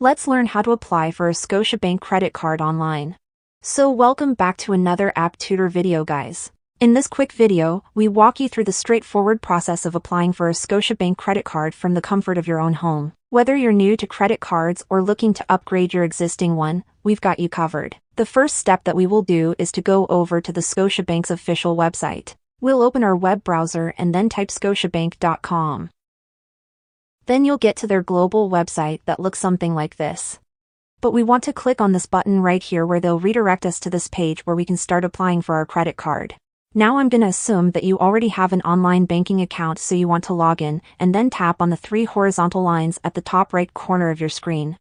Let's learn how to apply for a Scotiabank credit card online. So welcome back to another app tutor video, guys. In this quick video, we walk you through the straightforward process of applying for a Scotiabank credit card from the comfort of your own home. Whether you're new to credit cards or looking to upgrade your existing one, we've got you covered. The first step that we will do is to go over to the Scotiabank's official website. We'll open our web browser and then type Scotiabank.com. Then you'll get to their global website that looks something like this. But we want to click on this button right here where they'll redirect us to this page where we can start applying for our credit card. Now I'm going to assume that you already have an online banking account, so you want to log in and then tap on the three horizontal lines at the top right corner of your screen.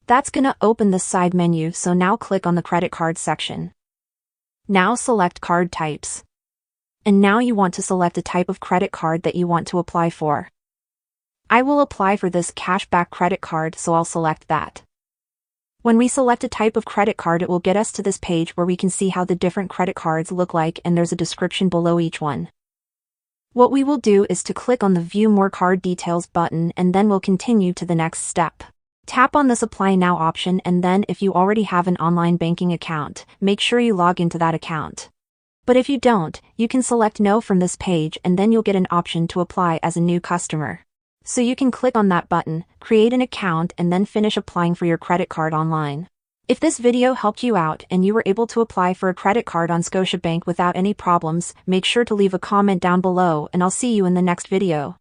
That's going to open this side menu, so now click on the credit card section. Now select card types. And now you want to select a type of credit card that you want to apply for. I will apply for this cashback credit card, so I'll select that. When we select a type of credit card, it will get us to this page where we can see how the different credit cards look like, and there's a description below each one. What we will do is to click on the View More Card Details button, and then we'll continue to the next step. Tap on this Apply Now option, and then if you already have an online banking account, make sure you log into that account. But if you don't, you can select No from this page, and then you'll get an option to apply as a new customer. So you can click on that button, create an account, and then finish applying for your credit card online. If this video helped you out and you were able to apply for a credit card on Scotiabank without any problems, make sure to leave a comment down below, and I'll see you in the next video.